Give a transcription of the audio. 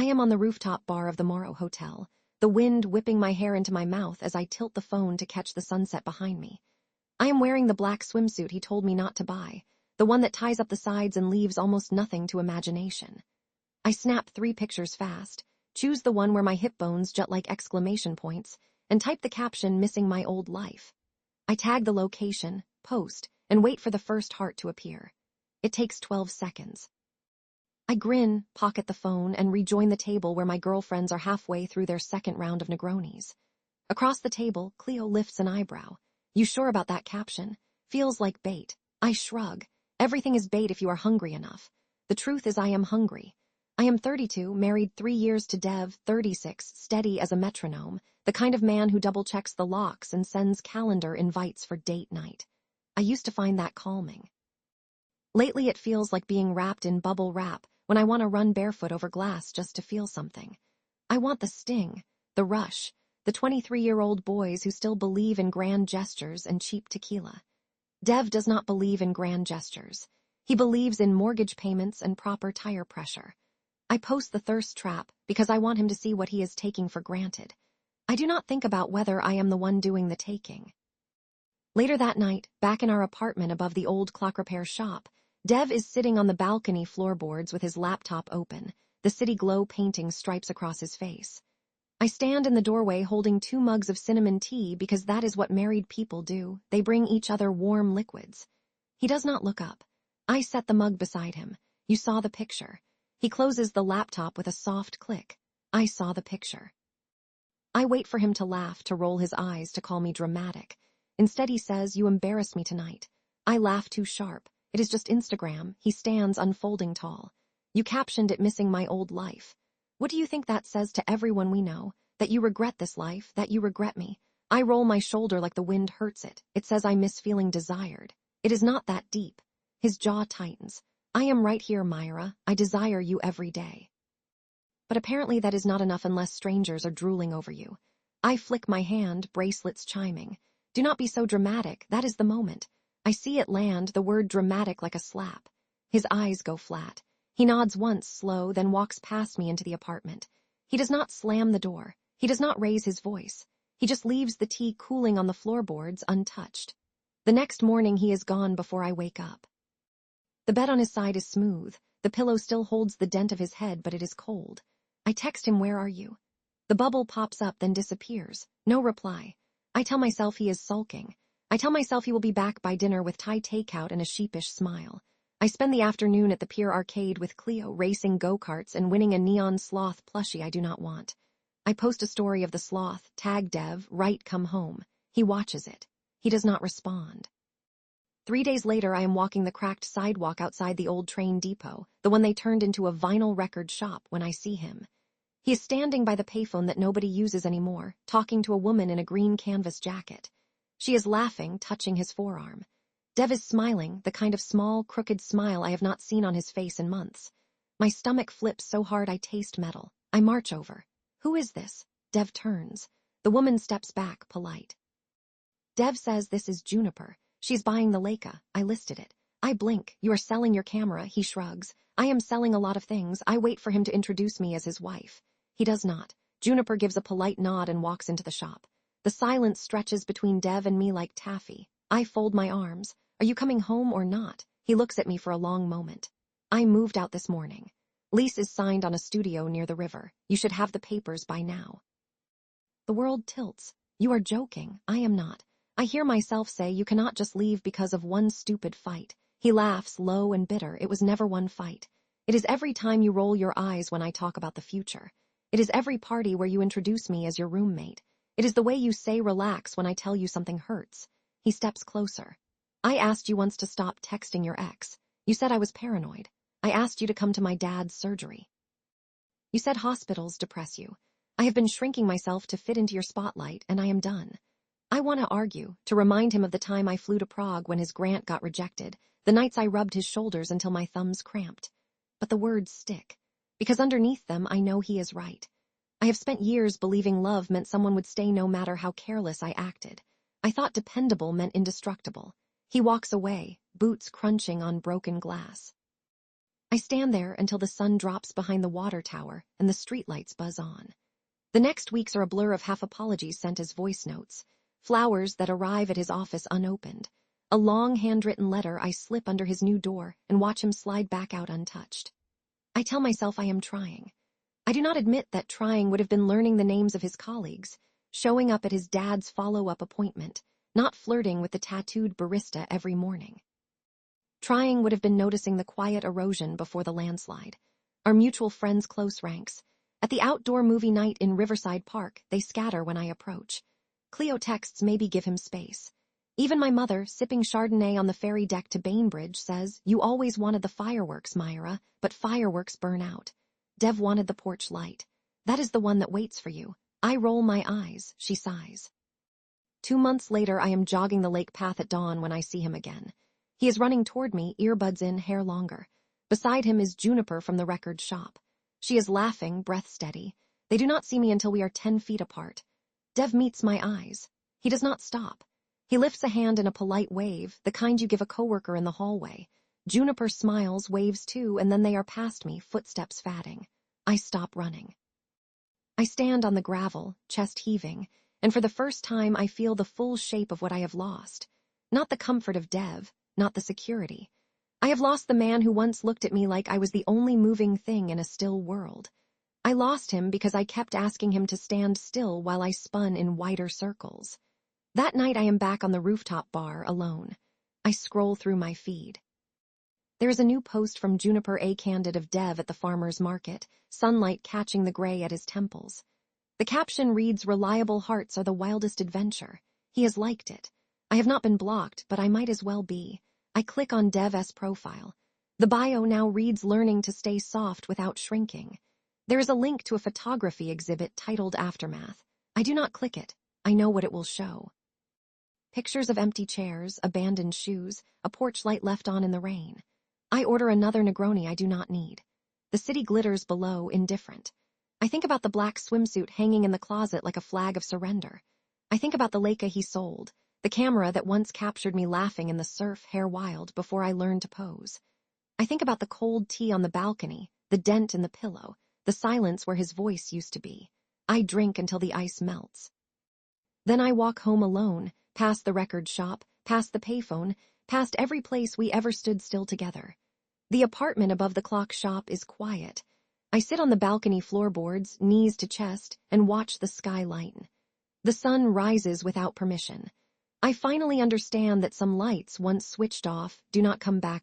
I am on the rooftop bar of the Morrow Hotel, the wind whipping my hair into my mouth as I tilt the phone to catch the sunset behind me. I am wearing the black swimsuit he told me not to buy, the one that ties up the sides and leaves almost nothing to imagination. I snap 3 pictures fast, choose the one where my hip bones jut like exclamation points, and type the caption "Missing my old life." I tag the location, post, and wait for the first heart to appear. It takes 12 seconds. I grin, pocket the phone, and rejoin the table where my girlfriends are halfway through their second round of Negronis. Across the table, Cleo lifts an eyebrow. "You sure about that caption? Feels like bait." I shrug. Everything is bait if you are hungry enough. The truth is I am hungry. I am 32, married 3 years to Dev, 36, steady as a metronome, the kind of man who double-checks the locks and sends calendar invites for date night. I used to find that calming. Lately it feels like being wrapped in bubble wrap when I want to run barefoot over glass just to feel something. I want the sting, the rush, the 23-year-old boys who still believe in grand gestures and cheap tequila. Dev does not believe in grand gestures. He believes in mortgage payments and proper tire pressure. I post the thirst trap because I want him to see what he is taking for granted. I do not think about whether I am the one doing the taking. Later that night, back in our apartment above the old clock repair shop, Dev is sitting on the balcony floorboards with his laptop open, the city glow painting stripes across his face. I stand in the doorway holding 2 mugs of cinnamon tea because that is what married people do. They bring each other warm liquids. He does not look up. I set the mug beside him. You saw the picture. He closes the laptop with a soft click. I saw the picture. I wait for him to laugh, to roll his eyes, to call me dramatic. Instead he says, "You embarrass me tonight." I laugh too sharp. It is just Instagram. He stands unfolding tall. "You captioned it "Missing my old life." What do you think that says to everyone we know? That you regret this life, that you regret me. I roll my shoulder like the wind hurts it. It says I miss feeling desired. It is not that deep. His jaw tightens. I am right here, Myra. I desire you every day. But apparently that is not enough unless strangers are drooling over you. I flick my hand, bracelets chiming. Do not be so dramatic. That is the moment. I see it land, the word dramatic like a slap. His eyes go flat. He nods once, slow, then walks past me into the apartment. He does not slam the door. He does not raise his voice. He just leaves the tea cooling on the floorboards untouched. The next morning he is gone before I wake up. The bed on his side is smooth. The pillow still holds the dent of his head, but it is cold. I text him, "Where are you?" The bubble pops up, then disappears. No reply. I tell myself he is sulking. I tell myself he will be back by dinner with Thai takeout and a sheepish smile. I spend the afternoon at the Pier Arcade with Cleo, racing go-karts and winning a neon sloth plushie I do not want. I post a story of the sloth, tag Dev, "Right, come home." He watches it. He does not respond. 3 days later, I am walking the cracked sidewalk outside the old train depot, the one they turned into a vinyl record shop, when I see him. He is standing by the payphone that nobody uses anymore, talking to a woman in a green canvas jacket. She is laughing, touching his forearm. Dev is smiling, the kind of small, crooked smile I have not seen on his face in months. My stomach flips so hard I taste metal. I march over. "Who is this?" Dev turns. The woman steps back, polite. Dev says this is Juniper. She's buying the Leica. I listed it. I blink. "You are selling your camera," he shrugs. "I am selling a lot of things." I wait for him to introduce me as his wife. He does not. Juniper gives a polite nod and walks into the shop. The silence stretches between Dev and me like taffy. I fold my arms. "Are you coming home or not?" He looks at me for a long moment. "I moved out this morning. Lease is signed on a studio near the river. You should have the papers by now." The world tilts. "You are joking." I am not. I hear myself say, "You cannot just leave because of one stupid fight." He laughs, low and bitter. "It was never one fight. It is every time you roll your eyes when I talk about the future. It is every party where you introduce me as your roommate. It is the way you say relax when I tell you something hurts." He steps closer. "I asked you once to stop texting your ex. You said I was paranoid. I asked you to come to my dad's surgery. You said hospitals depress you. I have been shrinking myself to fit into your spotlight, and I am done." I want to argue, to remind him of the time I flew to Prague when his grant got rejected, the nights I rubbed his shoulders until my thumbs cramped. But the words stick, because underneath them I know he is right. I have spent years believing love meant someone would stay no matter how careless I acted. I thought dependable meant indestructible. He walks away, boots crunching on broken glass. I stand there until the sun drops behind the water tower and the streetlights buzz on. The next weeks are a blur of half apologies sent as voice notes, flowers that arrive at his office unopened, a long handwritten letter I slip under his new door and watch him slide back out untouched. I tell myself I am trying. I do not admit that trying would have been learning the names of his colleagues, showing up at his dad's follow-up appointment, not flirting with the tattooed barista every morning. Trying would have been noticing the quiet erosion before the landslide, our mutual friends' close ranks. At the outdoor movie night in Riverside Park, they scatter when I approach. Cleo texts maybe give him space. Even my mother, sipping Chardonnay on the ferry deck to Bainbridge, says, "You always wanted the fireworks, Myra, but fireworks burn out. Dev wanted the porch light. That is the one that waits for you." I roll my eyes, she sighs. 2 months later, I am jogging the lake path at dawn when I see him again. He is running toward me, earbuds in, hair longer. Beside him is Juniper from the record shop. She is laughing, breath steady. They do not see me until we are 10 feet apart. Dev meets my eyes. He does not stop. He lifts a hand in a polite wave, the kind you give a coworker in the hallway. Juniper smiles, waves too, and then they are past me, footsteps fading. I stop running. I stand on the gravel, chest heaving, and for the first time I feel the full shape of what I have lost. Not the comfort of Dev, not the security. I have lost the man who once looked at me like I was the only moving thing in a still world. I lost him because I kept asking him to stand still while I spun in wider circles. That night I am back on the rooftop bar, alone. I scroll through my feed. There is a new post from Juniper A. Candid of Dev at the farmer's market, sunlight catching the gray at his temples. The caption reads, "Reliable hearts are the wildest adventure." He has liked it. I have not been blocked, but I might as well be. I click on Dev's profile. The bio now reads, "Learning to stay soft without shrinking." There is a link to a photography exhibit titled Aftermath. I do not click it. I know what it will show. Pictures of empty chairs, abandoned shoes, a porch light left on in the rain. I order another Negroni I do not need. The city glitters below, indifferent. I think about the black swimsuit hanging in the closet like a flag of surrender. I think about the Leica he sold, the camera that once captured me laughing in the surf, hair wild, before I learned to pose. I think about the cold tea on the balcony, the dent in the pillow, the silence where his voice used to be. I drink until the ice melts. Then I walk home alone, past the record shop, past the payphone, past every place we ever stood still together. The apartment above the clock shop is quiet. I sit on the balcony floorboards, knees to chest, and watch the sky lighten. The sun rises without permission. I finally understand that some lights, once switched off, do not come back